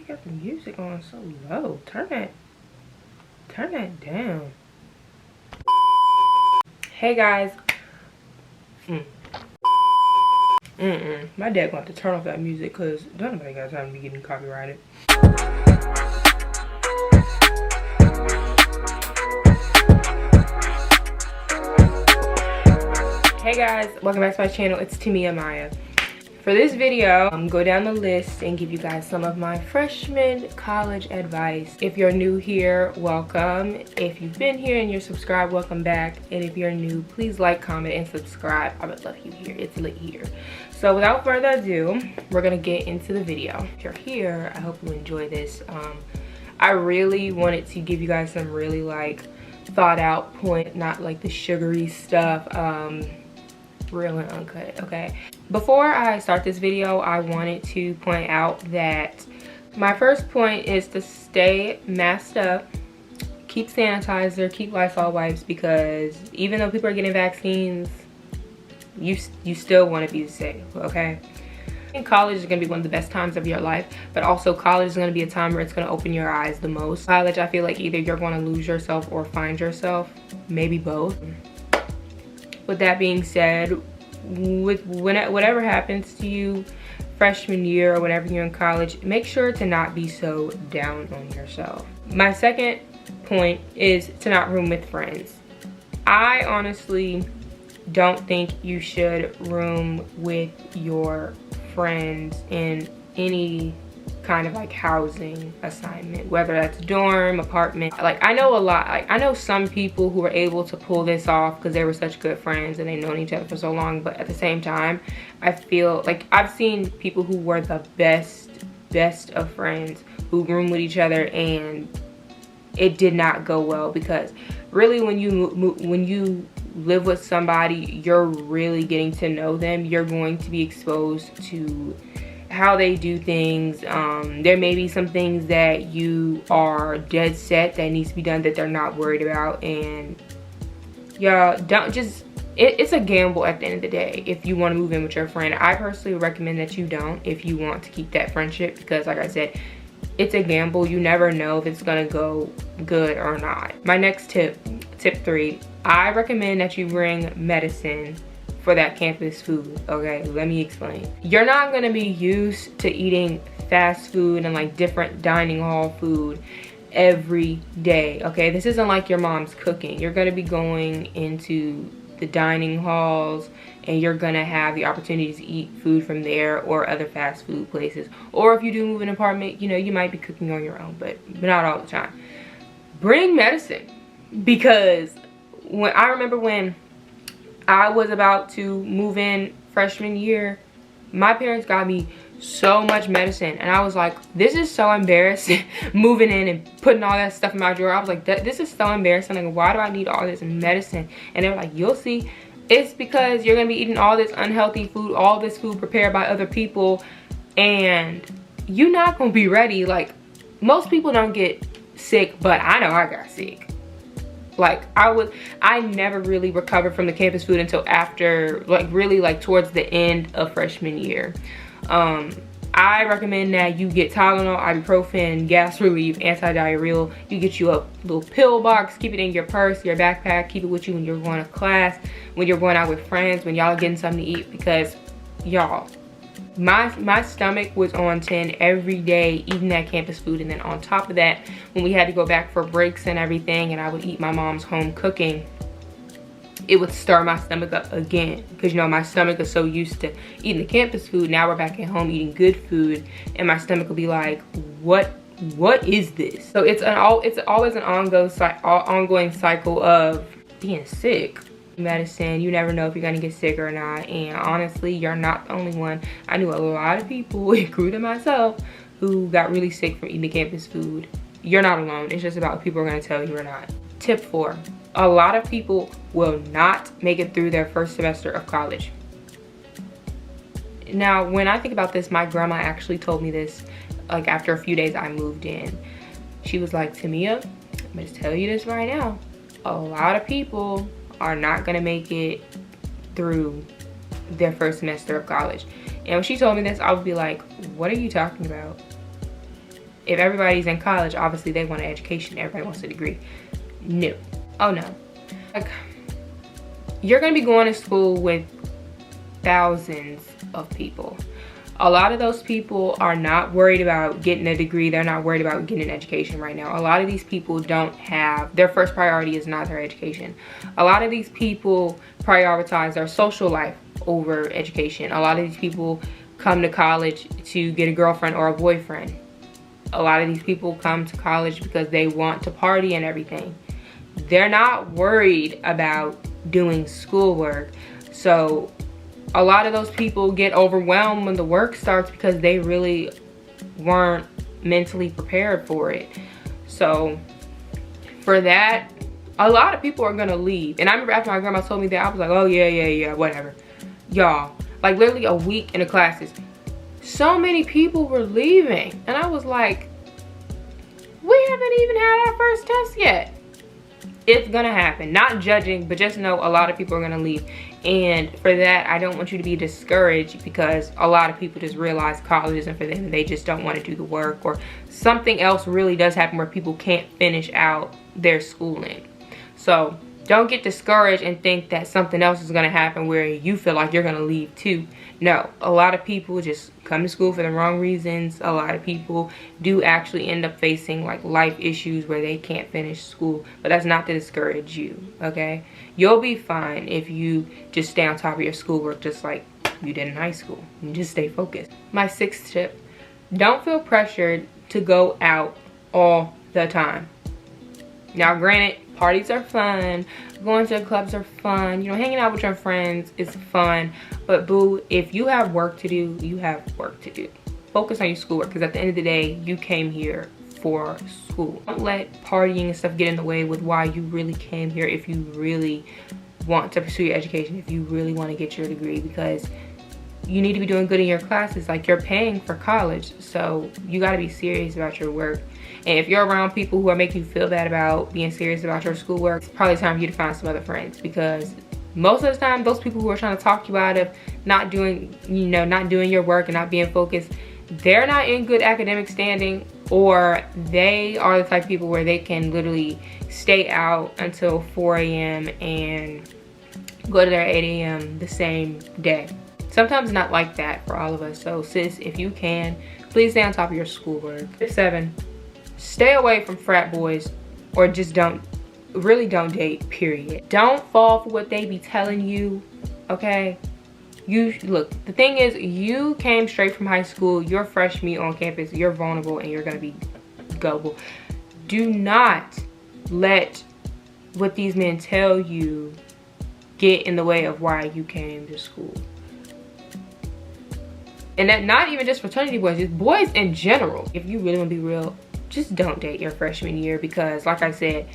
you got the music on so low? Turn that down. Hey guys. My dad got to turn off that music because don't nobody got time to be getting copyrighted. Hey guys, welcome back to my channel. It's Mayamiiaa. For this video, I'm go down the list and give you guys some of my freshman college advice. If you're new here, welcome. If you've been here and you're subscribed, welcome back. And if you're new, please like, comment, and subscribe. I would love you here. It's lit here. So without further ado, we're gonna get into the video. If you're here, I hope you enjoy this. I really wanted to give you guys some really like thought out point, not like the sugary stuff, real and uncut, okay? Before I start this video, I wanted to point out that my first point is to stay masked up, keep sanitizer, keep Lysol wipes, because even though people are getting vaccines, you still want to be safe, okay? And college is going to be one of the best times of your life, but also college is going to be a time where it's going to open your eyes the most. College, I feel like either you're going to lose yourself or find yourself, maybe both. With that being said, whatever happens to you freshman year or whenever you're in college, make sure to not be so down on yourself. My second point is to not room with friends. I honestly don't think you should room with your friends in any kind of like housing assignment, whether that's dorm, apartment. Like I know a lot, like I know some people who were able to pull this off because they were such good friends and they've known each other for so long, but at the same time I feel like I've seen people who were the best of friends who room with each other and it did not go well, because really when you live with somebody, you're really getting to know them. You're going to be exposed to how they do things. There may be some things that you are dead set that needs to be done that they're not worried about, and y'all don't just, it's a gamble at the end of the day. If you want to move in with your friend, I personally recommend that you don't, if you want to keep that friendship, because like I said, it's a gamble. You never know if it's gonna go good or not. My next tip 3, I recommend that you bring medicine for that campus food, okay? Let me explain. You're not gonna be used to eating fast food and like different dining hall food every day, okay? This isn't like your mom's cooking. You're gonna be going into the dining halls and you're gonna have the opportunity to eat food from there or other fast food places. Or if you do move in an apartment, you know, you might be cooking on your own, but not all the time. Bring medicine, because I remember when I was about to move in freshman year, my parents got me so much medicine and I was like, this is so embarrassing moving in and putting all that stuff in my drawer. I was like, this is so embarrassing. Like, why do I need all this medicine? And they were like, you'll see. It's because you're gonna be eating all this unhealthy food, all this food prepared by other people, and you're not gonna be ready. Like, most people don't get sick, but I know I got sick. Like I never really recovered from the campus food until after, like really like towards the end of freshman year. I recommend that you get Tylenol, ibuprofen, gas relief, anti-diarrheal. You get you a little pill box, keep it in your purse, your backpack, keep it with you when you're going to class, when you're going out with friends, when y'all getting something to eat, because y'all, my stomach was on 10 every day eating that campus food. And then on top of that, when we had to go back for breaks and everything and I would eat my mom's home cooking, it would stir my stomach up again, because you know my stomach is so used to eating the campus food. Now we're back at home eating good food and my stomach will be like, what is this? So it's always an ongoing cycle of being sick. Medicine, you never know if you're gonna get sick or not, and honestly, you're not the only one. I knew a lot of people, including myself, who got really sick from eating the campus food. You're not alone. It's just about what people are gonna tell you or not. Tip 4, a lot of people will not make it through their first semester of college. Now, when I think about this, my grandma actually told me this, like after a few days I moved in. She was like, Tamia, I'm gonna tell you this right now. A lot of people are not gonna make it through their first semester of college. And when she told me this, I would be like, what are you talking about? If everybody's in college, obviously they want an education, everybody wants a degree. No. Oh no. Like, you're gonna be going to school with thousands of people. A lot of those people are not worried about getting a degree. They're not worried about getting an education right now. A lot of these people don't have, their first priority is not their education. A lot of these people prioritize their social life over education. A lot of these people come to college to get a girlfriend or a boyfriend. A lot of these people come to college because they want to party and everything. They're not worried about doing schoolwork. So a lot of those people get overwhelmed when the work starts because they really weren't mentally prepared for it. So for that, a lot of people are gonna leave. And I remember after my grandma told me that, I was like, oh yeah, whatever. Y'all, like literally a week in the classes, so many people were leaving. And I was like, we haven't even had our first test yet. It's gonna happen. Not judging, but just know a lot of people are gonna leave. And for that, I don't want you to be discouraged because a lot of people just realize college isn't for them and they just don't want to do the work, or something else really does happen where people can't finish out their schooling. So don't get discouraged and think that something else is gonna happen where you feel like you're gonna leave too. No, a lot of people just come to school for the wrong reasons. A lot of people do actually end up facing like life issues where they can't finish school, but that's not to discourage you, okay? You'll be fine if you just stay on top of your schoolwork just like you did in high school and just stay focused. My sixth tip, don't feel pressured to go out all the time. Now granted, parties are fun, going to clubs are fun, you know, hanging out with your friends is fun, but boo, if you have work to do, you have work to do. Focus on your schoolwork, because at the end of the day, you came here for school. Don't let partying and stuff get in the way with why you really came here if you really want to pursue your education, if you really want to get your degree, because you need to be doing good in your classes. Like, you're paying for college, so you got to be serious about your work. And if you're around people who are making you feel bad about being serious about your schoolwork, it's probably time for you to find some other friends, because most of the time those people who are trying to talk you out of not doing, you know, not doing your work and not being focused, they're not in good academic standing, or they are the type of people where they can literally stay out until 4 a.m. and go to their 8 a.m. the same day. Sometimes not like that for all of us. So sis, if you can, please stay on top of your schoolwork. Tip 7, stay away from frat boys, or just really don't date, period. Don't fall for what they be telling you, okay? Look, the thing is, you came straight from high school, you're fresh meat on campus, you're vulnerable, and you're gonna be gullible. Do not let what these men tell you get in the way of why you came to school. And that not even just fraternity boys, just boys in general. If you really want to be real, just don't date your freshman year, because like I said,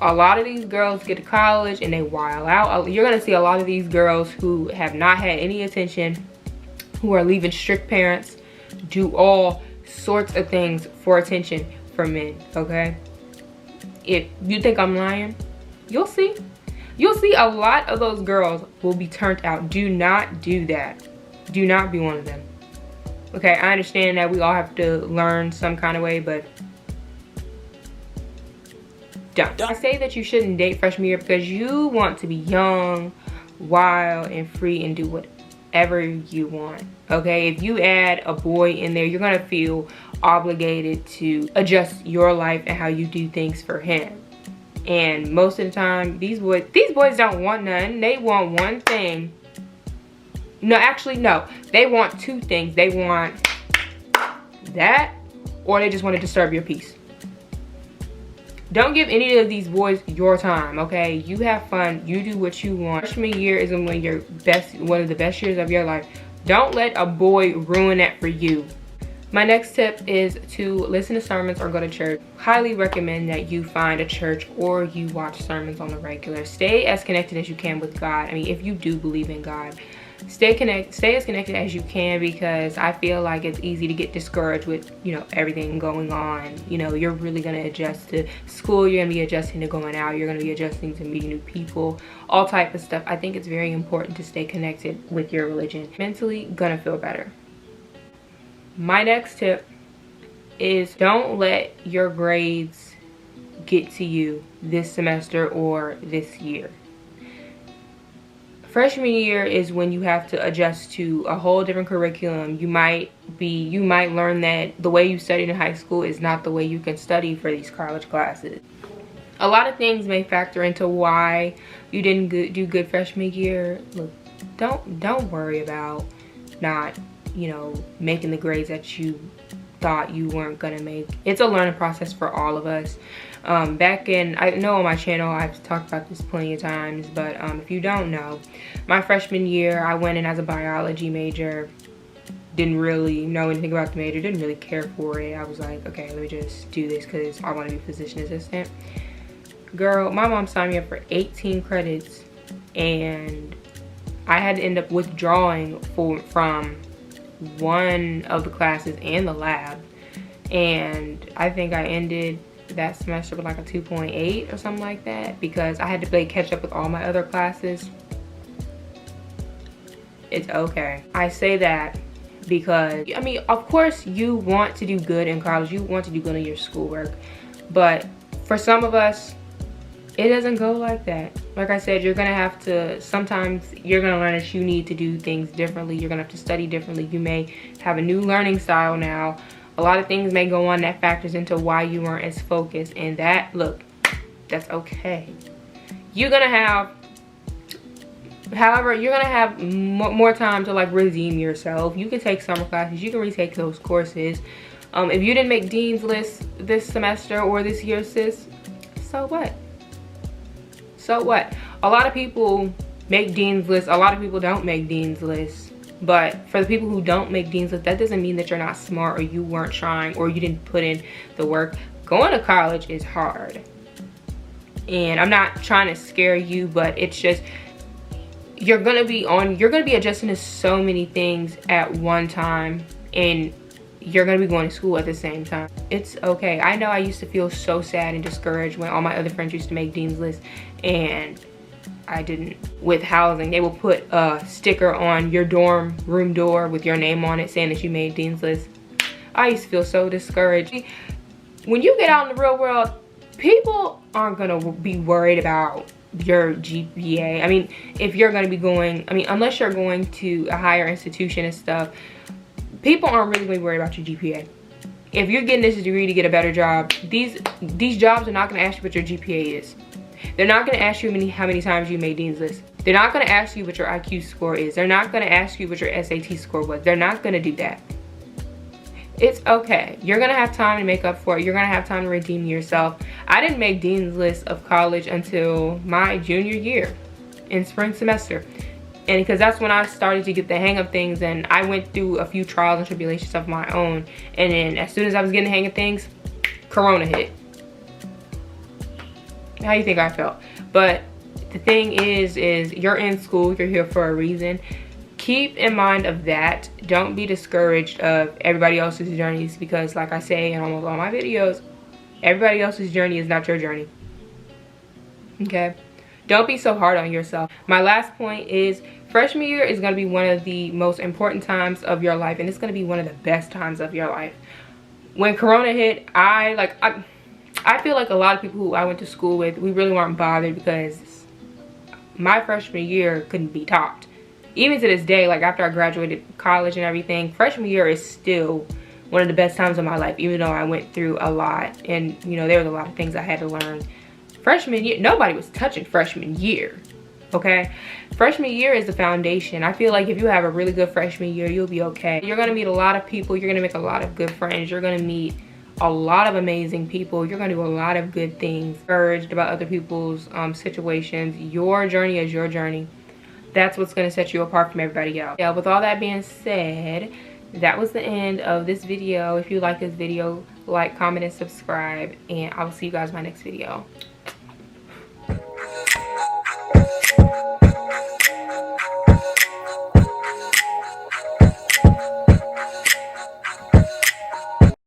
a lot of these girls get to college and they wild out. You're gonna see a lot of these girls who have not had any attention, who are leaving strict parents, do all sorts of things for attention from men, okay? If you think I'm lying, you'll see. You'll see a lot of those girls will be turned out. Do not do that. Do not be one of them. Okay, I understand that we all have to learn some kind of way, but don't. I say that you shouldn't date freshman year because you want to be young, wild, and free and do whatever you want. Okay, if you add a boy in there, you're gonna feel obligated to adjust your life and how you do things for him. And most of the time, these boys don't want none. They want one thing. No, actually, no. They want two things. They want that, or they just want to disturb your peace. Don't give any of these boys your time, okay? You have fun. You do what you want. Freshman year is one of the best years of your life. Don't let a boy ruin that for you. My next tip is to listen to sermons or go to church. Highly recommend that you find a church or you watch sermons on the regular. Stay as connected as you can with God. I mean, if you do believe in God, stay as connected as you can, because I feel like it's easy to get discouraged with, you know, everything going on. You know, you're really going to adjust to school, you're going to be adjusting to going out, you're going to be adjusting to meeting new people, all type of stuff. I think it's very important to stay connected with your religion. Mentally gonna feel better. My next tip is don't let your grades get to you this semester or this year. Freshman year is when you have to adjust to a whole different curriculum. You might learn that the way you studied in high school is not the way you can study for these college classes. A lot of things may factor into why you didn't do good freshman year. Look, don't worry about not, you know, making the grades that you thought you weren't gonna make. It's a learning process for all of us. Back in, I know on my channel I've talked about this plenty of times, but if you don't know, my freshman year I went in as a biology major. Didn't really know anything about the major, didn't really care for it. I was like, okay, let me just do this because I want to be a physician assistant. Girl, my mom signed me up for 18 credits and I had to end up withdrawing from one of the classes and the lab, and I think I ended that semester with like a 2.8 or something like that because I had to play catch up with all my other classes. It's okay. I say that because, I mean, of course you want to do good in college, you want to do good in your schoolwork, but for some of us it doesn't go like that. Like I said, you're gonna have to, sometimes you're gonna learn that you need to do things differently. You're gonna have to study differently. You may have a new learning style now. A lot of things may go on that factors into why you weren't as focused, and that, look, that's okay. You're gonna have, however, you're gonna have more time to like redeem yourself. You can take summer classes, you can retake those courses. If you didn't make Dean's List this semester or this year, sis, so what? So what? A lot of people make Dean's List, a lot of people don't make Dean's List. But for the people who don't make Dean's List, that doesn't mean that you're not smart or you weren't trying or you didn't put in the work. Going to college is hard. And I'm not trying to scare you, but it's just, you're gonna be adjusting to so many things at one time, and you're gonna be going to school at the same time. It's okay. I know I used to feel so sad and discouraged when all my other friends used to make Dean's List and I didn't. With housing, they will put a sticker on your dorm room door with your name on it saying that you made Dean's List. I used to feel so discouraged. When you get out in the real world, people aren't gonna be worried about your GPA. I mean, if you're gonna be going, I mean, unless you're going to a higher institution and stuff, people aren't really gonna be worried about your GPA. If you're getting this degree to get a better job, these jobs are not gonna ask you what your GPA is. They're not gonna ask you how many times you made Dean's List. They're not gonna ask you what your IQ score is. They're not gonna ask you what your SAT score was. They're not gonna do that. It's okay. You're gonna have time to make up for it. You're gonna have time to redeem yourself. I didn't make Dean's List of college until my junior year in spring semester. And because that's when I started to get the hang of things, and I went through a few trials and tribulations of my own. And then as soon as I was getting the hang of things, Corona hit. How you think I felt? But the thing is you're in school, you're here for a reason. Keep in mind of that. Don't be discouraged of everybody else's journeys, because like I say in almost all my videos, everybody else's journey is not your journey. Okay? Don't be so hard on yourself. My last point is freshman year is going to be one of the most important times of your life, and it's going to be one of the best times of your life. When Corona hit, I feel like a lot of people who I went to school with, we really weren't bothered because my freshman year couldn't be topped. Even to this day, like after I graduated college and everything, freshman year is still one of the best times of my life, even though I went through a lot and, you know, there was a lot of things I had to learn. Freshman year, nobody was touching freshman year, okay? Freshman year is the foundation. I feel like if you have a really good freshman year, you'll be okay. You're gonna meet a lot of people. You're gonna make a lot of good friends. You're gonna meet a lot of amazing people. You're gonna do a lot of good things. Encouraged about other people's situations. Your journey is your journey. That's what's gonna set you apart from everybody else. Yeah, with all that being said, that was the end of this video. If you like this video, like, comment, and subscribe, and I will see you guys in my next video.